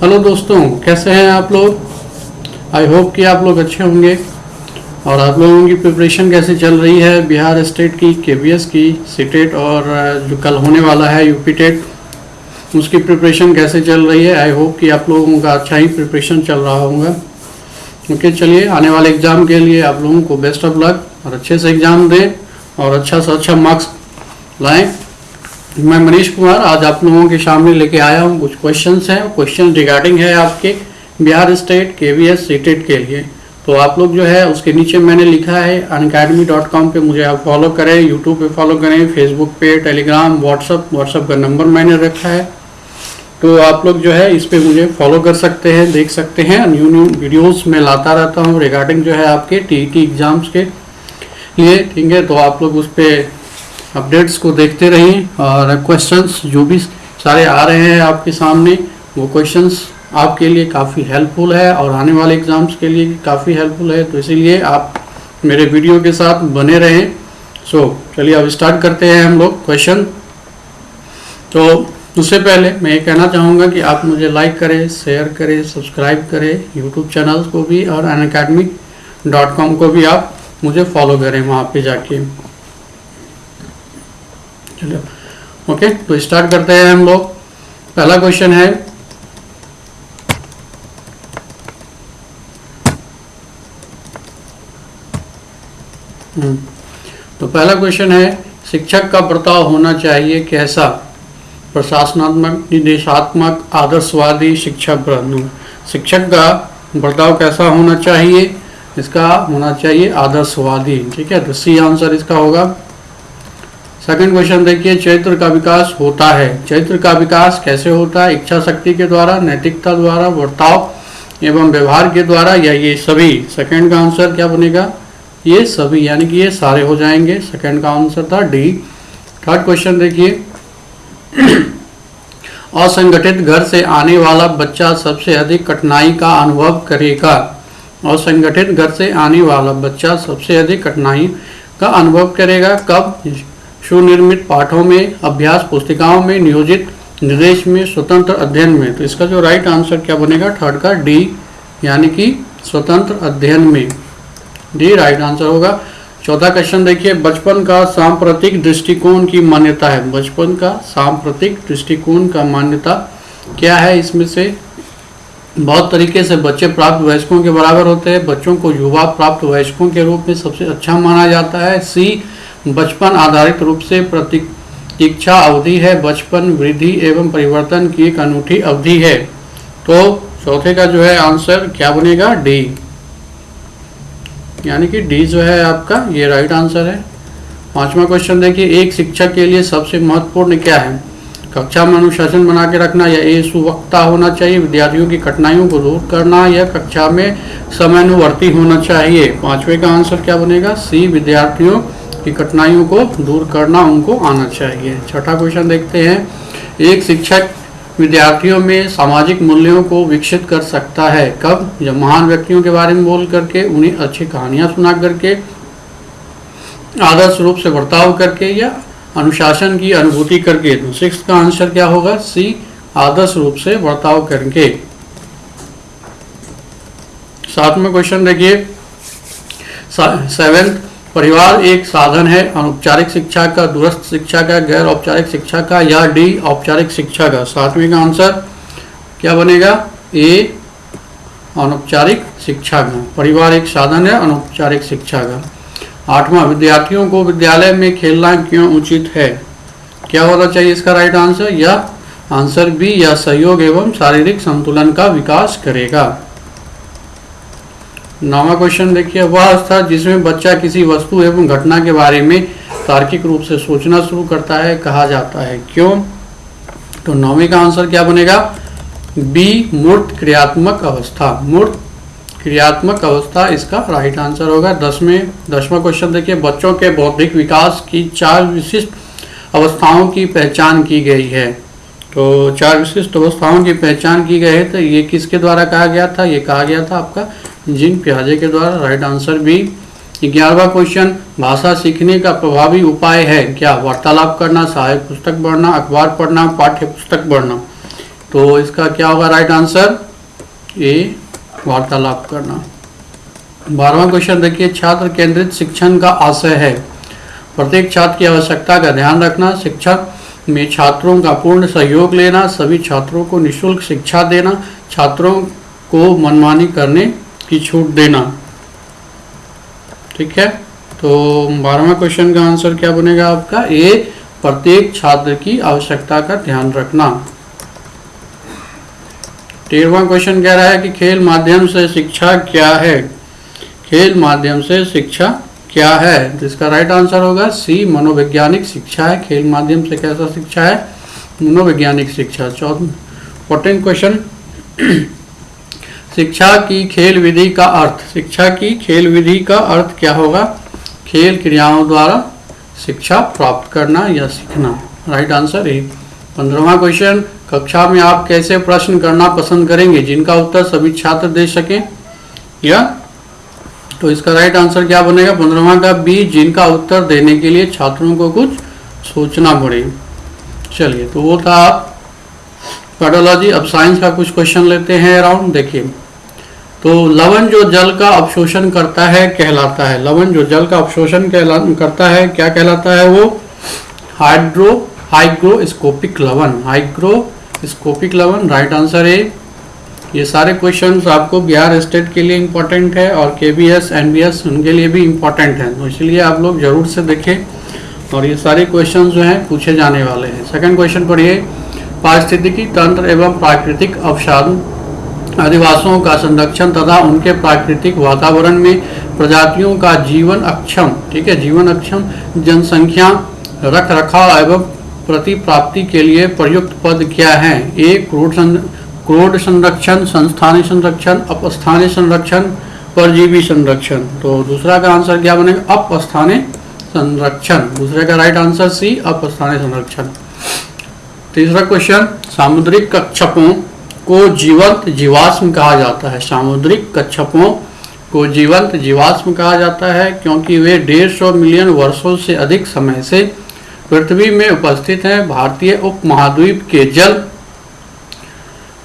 Hello दोस्तों, कैसे हैं आप लोग। आई होप कि आप लोग अच्छे होंगे। और आप लोगों की प्रिपरेशन कैसे चल रही है बिहार स्टेट की, केवीएस की, सीटेट और जो कल होने वाला है यूपी टेट, उसकी प्रिपरेशन कैसे चल रही है। आई होप कि आप लोगों का अच्छा ही प्रिपरेशन चल रहा होगा। ओके, चलिए आने वाले एग्ज़ाम के लिए आप लोगों को बेस्ट ऑफ लक और अच्छे से एग्ज़ाम दें और अच्छा से अच्छा मार्क्स लाएँ। मैं मनीष कुमार आज आप लोगों के सामने लेके आया हूँ कुछ क्वेश्चंस हैं। क्वेश्चन रिगार्डिंग है आपके बिहार स्टेट केवीएस सीटेट के लिए। तो आप लोग जो है उसके नीचे मैंने लिखा है unacademy.com पे मुझे आप फॉलो करें, यूट्यूब पे फॉलो करें, फेसबुक पे, टेलीग्राम, व्हाट्सअप का नंबर मैंने रखा है। तो आप लोग जो है इस पर मुझे फॉलो कर सकते हैं, देख सकते हैं। न्यू वीडियोज़ मैं लाता रहता हूँ रिगार्डिंग जो है आपके टीईटी एग्ज़ाम्स के लिए, ठीक है। तो आप लोग उस पर अपडेट्स को देखते रहिए और क्वेश्चंस जो भी सारे आ रहे हैं आपके सामने, वो क्वेश्चंस आपके लिए काफ़ी हेल्पफुल है और आने वाले एग्ज़ाम्स के लिए काफ़ी हेल्पफुल है। तो इसीलिए आप मेरे वीडियो के साथ बने रहें। सो चलिए अब स्टार्ट करते हैं हम लोग क्वेश्चन। तो उससे पहले मैं ये कहना चाहूँगा कि आप मुझे लाइक करें, शेयर करें, सब्सक्राइब करें यूट्यूब चैनल को भी, और unacademy.com को भी आप मुझे फॉलो करें वहाँ पे जाके। चलो ओके, तो स्टार्ट करते हैं हम लोग। पहला क्वेश्चन है तो पहला क्वेश्चन है शिक्षक का बर्ताव होना चाहिए कैसा। प्रशासनात्मक, निर्देशात्मक, आदर्शवादी, शिक्षाप्रद। शिक्षक का बर्ताव कैसा होना चाहिए, इसका होना चाहिए आदर्शवादी, ठीक है। तो सी आंसर इसका होगा। सेकंड क्वेश्चन देखिए, चरित्र का विकास होता है। चरित्र का विकास कैसे होता है, इच्छा शक्ति के द्वारा, नैतिकता द्वारा, बर्ताव एवं व्यवहार के द्वारा, या ये सभी। सेकंड का आंसर क्या बनेगा, ये सभी, यानी कि ये सारे हो जाएंगे। सेकंड का आंसर था डी। थर्ड क्वेश्चन देखिए, असंगठित घर से आने वाला बच्चा सबसे अधिक कठिनाई का अनुभव करेगा। असंगठित घर से आने वाला बच्चा सबसे अधिक कठिनाई का अनुभव करेगा कब, सुनिर्मित पाठों में, अभ्यास पुस्तिकाओं में, नियोजित निर्देश में, स्वतंत्र अध्ययन में। तो इसका जो राइट आंसर क्या बनेगा, थर्ड का डी, यानी कि स्वतंत्र अध्ययन में। डी राइट आंसर होगा। चौथा क्वेश्चन देखिए, बचपन का सांप्रतिक दृष्टिकोण की मान्यता है। बचपन का सांप्रतिक दृष्टिकोण का मान्यता क्या है, इसमें से बहुत तरीके से बच्चे प्राप्त वयस्कों के बराबर होते हैं। बच्चों को युवा प्राप्त वयस्कों के रूप में सबसे अच्छा माना जाता है। सी, बचपन आधारित रूप से प्रतीक्षा अवधि है। बचपन वृद्धि एवं परिवर्तन की एक अनूठी अवधि है। तो चौथे का जो है आंसर क्या बनेगा, डी, यानी कि डी जो है आपका ये राइट आंसर है। पांचवा क्वेश्चन देखिए, एक शिक्षक के लिए सबसे महत्वपूर्ण क्या है। कक्षा में अनुशासन बना के रखना, या ए सुवक्ता होना चाहिए, विद्यार्थियों की कठिनाइयों को दूर करना, या कक्षा में समयानुवर्ती होना चाहिए। पांचवे का आंसर क्या बनेगा, सी, विद्यार्थियों की कठिनाइयों को दूर करना उनको आना चाहिए। छठा क्वेश्चन देखते हैं, एक शिक्षक विद्यार्थियों में सामाजिक मूल्यों को विकसित कर सकता है कब, जब महान व्यक्तियों के बारे में बोल करके, उन्हें अच्छी कहानियां सुना करके, आदर्श रूप से बर्ताव करके, या अनुशासन की अनुभूति करके। तो सिक्स का आंसर क्या होगा, सी, आदर्श रूप से बर्ताव करके। सातवां क्वेश्चन देखिए, सेवेंथ, परिवार एक साधन है अनौपचारिक शिक्षा का, दूरस्थ शिक्षा का, गैर औपचारिक शिक्षा का, या डी, औपचारिक शिक्षा का। सातवें का आंसर क्या बनेगा, ए, अनौपचारिक शिक्षा का। परिवार एक साधन है अनौपचारिक शिक्षा का। आठवां, विद्यार्थियों को विद्यालय में खेलना क्यों उचित है। क्या होना चाहिए इसका राइट आंसर, या आंसर बी, या सहयोग एवं शारीरिक संतुलन का विकास करेगा। नौवां क्वेश्चन देखिए, वह अवस्था जिसमें बच्चा किसी वस्तु एवं घटना के बारे में तार्किक रूप से सोचना शुरू करता है कहा जाता है, क्यों। तो नौवीं का आंसर क्या बनेगा, बी, मूर्त क्रियात्मक अवस्था। मूर्त क्रियात्मक अवस्था इसका राइट आंसर होगा। दसवां क्वेश्चन देखिए, बच्चों के बौद्धिक विकास की 4 विशिष्ट अवस्थाओं की पहचान की गई है। तो 4 विशिष्ट अवस्थाओं की पहचान की गई है, तो ये किसके द्वारा कहा गया था, ये कहा गया था आपका जीन पियाजे के द्वारा। Right answer B. 11वां क्वेश्चन, भाषा सीखने का प्रभावी उपाय है क्या। वार्तालाप करना, सहायक पुस्तक पढ़ना, अखबार पढ़ना, पाठ्य पुस्तक पढ़ना। तो इसका क्या होगा राइट आंसर? ए, वार्तालाप करना। 12वां क्वेश्चन देखिए, छात्र केंद्रित शिक्षण का आशय है प्रत्येक छात्र की आवश्यकता का ध्यान रखना, शिक्षा में छात्रों का पूर्ण सहयोग लेना, सभी छात्रों को निःशुल्क शिक्षा देना, छात्रों को मनमानी करने की छूट देना। ठीक है, तो 12वां क्वेश्चन का आंसर क्या बनेगा आपका? ए, प्रत्येक छात्र की आवश्यकता का ध्यान रखना। 13वां क्वेश्चन कह रहा है कि खेल माध्यम से शिक्षा क्या है? खेल माध्यम से शिक्षा क्या है? तो इसका राइट आंसर होगा सी, मनोवैज्ञानिक शिक्षा है। खेल माध्यम से कैसा शिक्षा है? मनोवैज्ञानिक शिक्षा। 14 क्वेश्चन, शिक्षा की खेल विधि का अर्थ। शिक्षा की खेल विधि का अर्थ क्या होगा? खेल क्रियाओं द्वारा शिक्षा प्राप्त करना या सीखना। Right answer A. 15वां क्वेश्चन, कक्षा में आप कैसे प्रश्न करना पसंद करेंगे जिनका उत्तर सभी छात्र दे सकें? या तो इसका राइट आंसर क्या बनेगा? 15वां का बी, जिनका उत्तर देने के लिए छात्रों को कुछ सोचना पड़े। चलिए, तो वो था पेडोलॉजी। अब साइंस का कुछ क्वेश्चन लेते हैं अराउंड। देखिए, तो लवण जो जल का अवशोषण करता है कहलाता है। लवण जो जल का अवशोषण करता है क्या कहलाता है? वो हाइग्रोस्कोपिक लवण। हाइग्रोस्कोपिक लवण। राइट आंसर है। ये सारे क्वेश्चंस आपको बिहार स्टेट के लिए इम्पोर्टेंट है और केबीएस एनबीएस उनके लिए भी इम्पोर्टेंट है, तो इसलिए आप लोग जरूर से देखें और ये सारे क्वेश्चन जो हैं पूछे जाने वाले हैं। सेकंड क्वेश्चन पढ़िए, पारिस्थितिकी तंत्र एवं प्राकृतिक अवसाद आदिवासियों का संरक्षण तथा उनके प्राकृतिक वातावरण में प्रजातियों का जीवन अक्षम, ठीक है, जीवन अक्षम जनसंख्या रख रखाव एवं प्रतिप्राप्ति के लिए प्रयुक्त पद क्या है? ए, क्रोड संरक्षण, संस्थानिक संरक्षण, अपस्थानिक संरक्षण, परजीवी संरक्षण। तो दूसरा का आंसर क्या बनेगा? अपस्थानिक संरक्षण। दूसरे का राइट आंसर सी, अपस्थानिक संरक्षण। तीसरा क्वेश्चन, सामुद्रिक कच्छपों को जीवंत जीवाश्म कहा जाता है। सामुद्रिक कच्छपों को जीवंत जीवाश्म कहा जाता है क्योंकि वे 150 मिलियन वर्षों से अधिक समय से पृथ्वी में उपस्थित हैं। भारतीय उपमहाद्वीप के जल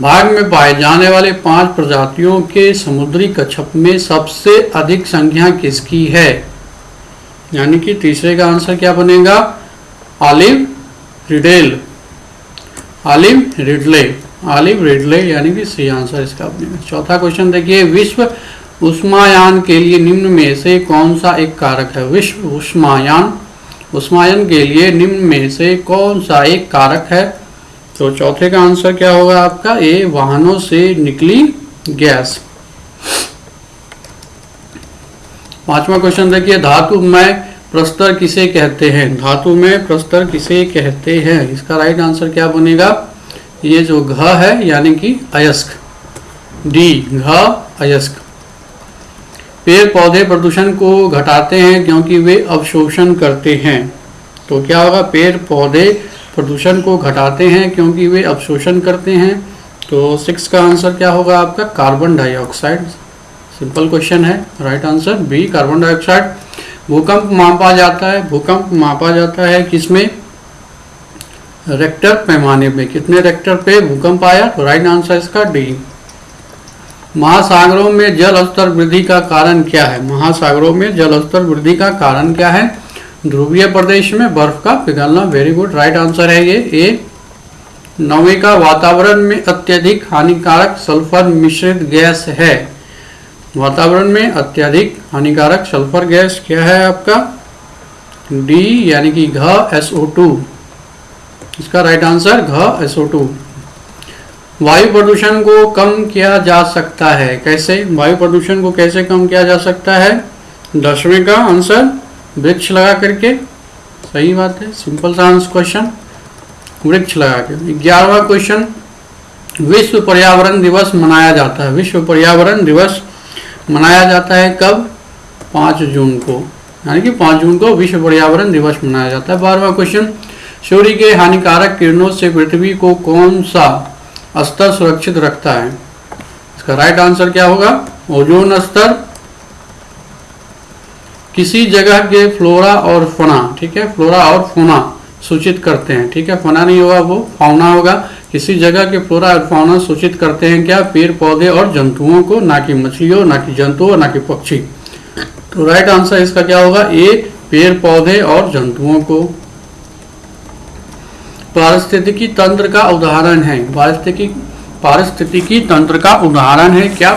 भाग में पाए जाने वाले 5 प्रजातियों के समुद्री कच्छप में सबसे अधिक संख्या किसकी है? यानी कि तीसरे का आंसर क्या बनेगा? Olive Ridley. ऑलिव रिडले यानी कि सी आंसर इसका बनेगा। चौथा क्वेश्चन देखिए, विश्व उष्मायान के लिए निम्न में से कौन सा एक कारक है? विश्व उष्मायन के लिए निम्न में से कौन सा एक कारक है? तो चौथे का आंसर क्या होगा आपका? ए, वाहनों से निकली गैस। पांचवा क्वेश्चन देखिए, धातु में प्रस्तर किसे कहते हैं? धातु में प्रस्तर किसे कहते हैं? इसका राइट आंसर क्या बनेगा? ये जो घ है यानी कि अयस्क। डी, घ अयस्क। पेड़ पौधे प्रदूषण को घटाते हैं क्योंकि वे अवशोषण करते हैं। तो क्या होगा? पेड़ पौधे प्रदूषण को घटाते हैं क्योंकि वे अवशोषण करते हैं। तो 6 का आंसर क्या होगा आपका? Carbon dioxide. सिंपल क्वेश्चन है। Right answer B, carbon dioxide. भूकंप मापा जाता है किसमें? रेक्टर पैमाने में। कितने रेक्टर पे भूकंप आया? तो राइट आंसर इसका डी। महासागरों में जल स्तर वृद्धि का कारण क्या है? महासागरों में जल स्तर वृद्धि का कारण क्या है? ध्रुवीय प्रदेश में बर्फ का पिघलना। वेरी गुड, राइट आंसर है ये ए। 9वीं का, वातावरण में अत्यधिक हानिकारक सल्फर मिश्रित गैस है। वातावरण में अत्यधिक हानिकारक सल्फर गैस क्या है आपका? डी यानी कि घ SO2। इसका राइट आंसर घ SO2। वायु प्रदूषण को कम किया जा सकता है कैसे? वायु प्रदूषण को कैसे कम किया जा सकता है? 10वें का आंसर वृक्ष लगा करके। सही बात है, सिंपल सा आंसर क्वेश्चन, वृक्ष लगा के। 11वां क्वेश्चन, विश्व पर्यावरण दिवस मनाया जाता है। विश्व पर्यावरण दिवस मनाया जाता है कब? 5 जून को, यानी कि 5 जून को विश्व पर्यावरण दिवस मनाया जाता है। 12वां क्वेश्चन, सूर्य के हानिकारक किरणों से पृथ्वी को कौन सा स्तर सुरक्षित रखता है? इसका राइट आंसर क्या होगा? ओजोन स्तर। किसी जगह के फ्लोरा और फौना, ठीक है, फ्लोरा और फौना सूचित करते हैं, ठीक है, फौना नहीं होगा वो फाउना होगा। किसी जगह के फ्लोरा और फौना सूचित करते हैं क्या? पेड़ पौधे और जंतुओं को, ना कि मछलियों, ना कि जंतुओं, ना कि पक्षी। तो राइट आंसर इसका क्या होगा? ए, पेड़ पौधे और जंतुओं को। पारिस्थितिकी तंत्र का उदाहरण है, पारिस्थितिकी तंत्र का उदाहरण है क्या?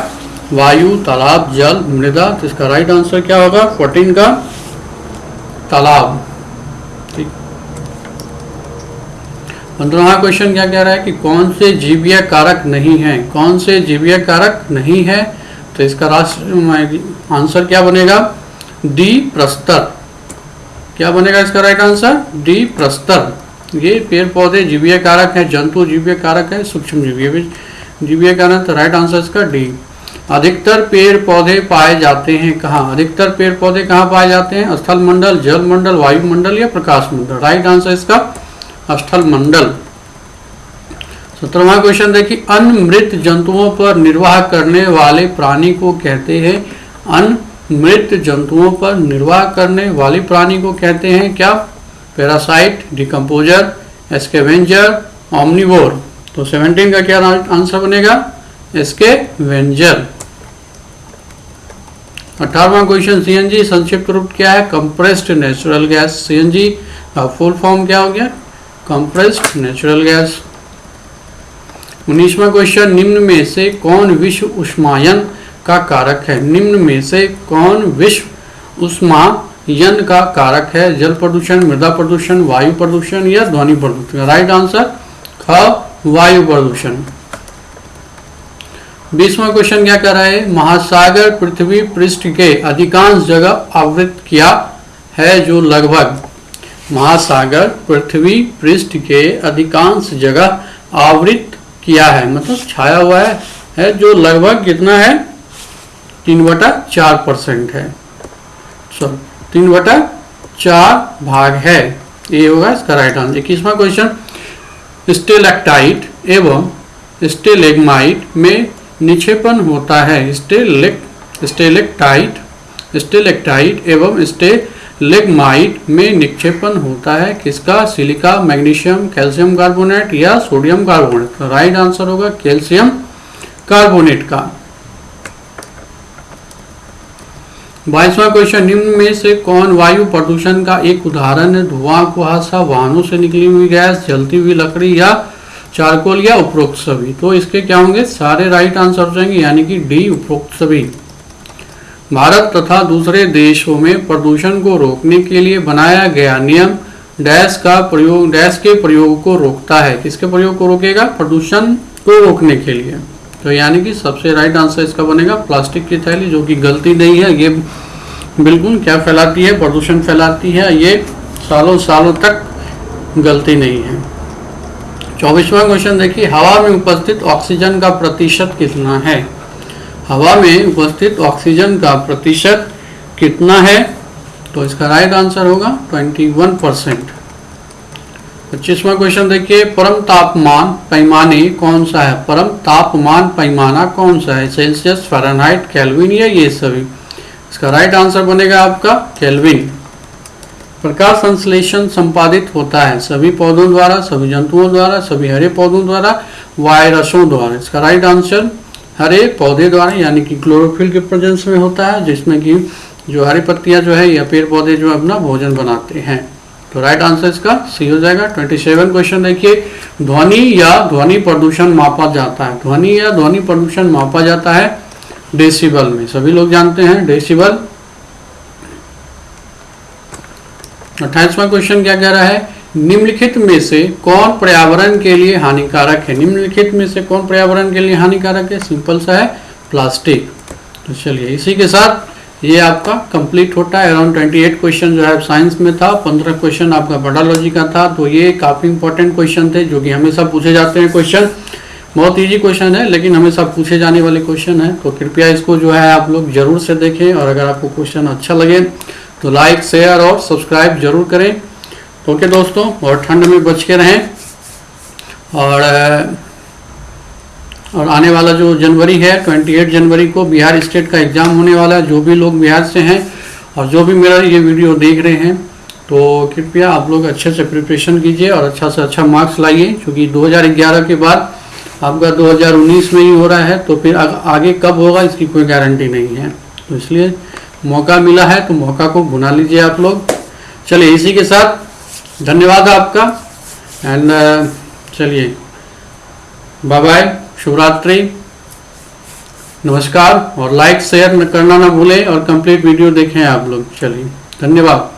वायु, तालाब, जल, मृदा। तो इसका राइट आंसर क्या होगा? 14 का तालाब। ठीक। 15वां क्वेश्चन क्या कह रहा है कि कौन से जीवीय कारक नहीं है? कौन से जीवीय कारक नहीं है? तो इसका आंसर क्या बनेगा? डी, प्रस्तर। क्या बनेगा इसका राइट आंसर? डी, प्रस्तर। ये पेड़ पौधे जीवीय कारक है, जंतु जीवीय कारक है, सूक्ष्म जीवीय कारक। तो राइट आंसर इसका डी। अधिकतर पेड़ पौधे पाए जाते हैं कहाँ? अधिकतर पेड़ पौधे कहाँ पाए जाते हैं? स्थल मंडल, जल मंडल, वायुमंडल या प्रकाश मंडल। राइट आंसर इसका स्थल मंडल। 17वां क्वेश्चन देखिए, अन्य मृत जंतुओं पर निर्वाह करने वाले प्राणी को कहते हैं? अन्य मृत जंतुओं पर निर्वाह करने वाले प्राणी को कहते हैं क्या? Parasite, decomposer, scavenger, omnivore. तो 17 का क्या आंसर बनेगा? एस्केवेंजर। 18वां क्वेश्चन, सीएनजी संक्षिप्त रूप क्या है? Compressed natural gas. सीएनजी का फुल फॉर्म क्या हो गया? Compressed natural gas. 19वां क्वेश्चन, निम्न में से कौन विश्व उष्मायन का कारक है? निम्न में से कौन विश्व उष्मायन का कारक है? जल प्रदूषण, मृदा प्रदूषण, वायु प्रदूषण या ध्वनि प्रदूषण। राइट आंसर ख, वायु प्रदूषण। 20वां क्वेश्चन क्या कर रहा है? महासागर पृथ्वी पृष्ठ के अधिकांश जगह आवृत किया है जो लगभग, महासागर पृथ्वी पृष्ठ के अधिकांश जगह आवृत किया है, मतलब छाया हुआ है जो लगभग कितना है? 3/4% है। सॉरी, 3/4 भाग है। ये होगा इसका राइट आंसर। 21वां क्वेश्चन, स्टेलेक्टाइट एवं स्टेलेग्माइट में निक्षेपण होता है। स्टेलेक्टाइट एवं स्टेलेग्माइट में निक्षेपण होता है किसका? सिलिका, मैग्नीशियम, कैल्शियम कार्बोनेट या सोडियम कार्बोनेट। तो राइट आंसर होगा कैल्शियम कार्बोनेट का। 22वां क्वेश्चन, निम्न में से कौन वायु प्रदूषण का एक उदाहरण है? धुआं, कुहासा, वाहनों से निकली हुई गैस, जलती हुई लकड़ी या चारकोल या उपरोक्त सभी। तो इसके क्या होंगे? सारे राइट आंसर हो जाएंगे, यानी कि डी, उपरोक्त सभी। भारत तथा दूसरे देशों में प्रदूषण को रोकने के लिए बनाया गया नियम डैश के प्रयोग को रोकता है। किसके प्रयोग को रोकेगा? प्रदूषण को रोकने के लिए। तो यानी कि सबसे राइट आंसर इसका बनेगा प्लास्टिक की थैली, जो कि गलती नहीं है। ये बिल्कुल क्या फैलाती है? प्रदूषण फैलाती है। ये सालों सालों तक गलती नहीं है। 24वां क्वेश्चन देखिए, हवा में उपस्थित ऑक्सीजन का प्रतिशत कितना है? हवा में उपस्थित ऑक्सीजन का प्रतिशत कितना है? तो इसका राइट आंसर होगा 21%। 25वां क्वेश्चन देखिए, परम तापमान पैमाने कौन सा है? परम तापमान पैमाना कौन सा है? सेल्सियस, फ़ारेनहाइट, केल्विन या ये सभी। इसका राइट आंसर बनेगा आपका केल्विन। प्रकाश संश्लेषण संपादित होता है सभी पौधों द्वारा, सभी जंतुओं द्वारा, सभी हरे पौधों द्वारा, वायरसों द्वारा। इसका राइट आंसर हरे पौधे द्वारा, यानी कि क्लोरोफिल के प्रेजेंस में होता है, जिसमें कि जो हरी पत्तियां जो है या पेड़ पौधे जो अपना भोजन बनाते हैं। तो राइट आंसर इसका सी हो जाएगा। 27 क्वेश्चन देखिए, ध्वनि या ध्वनि प्रदूषण मापा जाता है? ध्वनि या ध्वनि प्रदूषण मापा जाता है डेसिबल में। सभी लोग जानते हैं डेसिबल। 28वां क्वेश्चन क्या कह रहा है? निम्नलिखित में से कौन पर्यावरण के लिए हानिकारक है? निम्नलिखित में से कौन पर्यावरण के लिए हानिकारक है? सिंपल सा है, प्लास्टिक। तो चलिए इसी के साथ ये आपका कंप्लीट होता है। अराउंड 28 क्वेश्चन जो है साइंस में था, 15 क्वेश्चन आपका बायोलॉजी का था। तो ये काफ़ी इंपॉर्टेंट क्वेश्चन थे जो कि हमेशा पूछे जाते हैं। क्वेश्चन बहुत ईजी क्वेश्चन है, लेकिन हमेशा पूछे जाने वाले क्वेश्चन है। तो कृपया इसको जो है आप लोग जरूर से देखें, और अगर आपको क्वेश्चन अच्छा लगे तो लाइक, शेयर और सब्सक्राइब जरूर करें। ओके दोस्तों, और ठंड में बच के रहें। और आने वाला जो जनवरी है, 28 जनवरी को बिहार स्टेट का एग्ज़ाम होने वाला है। जो भी लोग बिहार से हैं और जो भी मेरा ये वीडियो देख रहे हैं, तो कृपया आप लोग अच्छे से प्रिपरेशन कीजिए और अच्छा से अच्छा मार्क्स लाइए, क्योंकि 2011 के बाद आपका 2019 में ही हो रहा है, तो फिर आगे कब होगा इसकी कोई गारंटी नहीं है। तो इसलिए मौका मिला है तो मौका को भुना लीजिए आप लोग। चलिए इसी के साथ धन्यवाद आपका एंड चलिए बाय बाय, शुभरात्रि, नमस्कार। और लाइक शेयर करना ना भूलें और कंप्लीट वीडियो देखें आप लोग। चलिए धन्यवाद।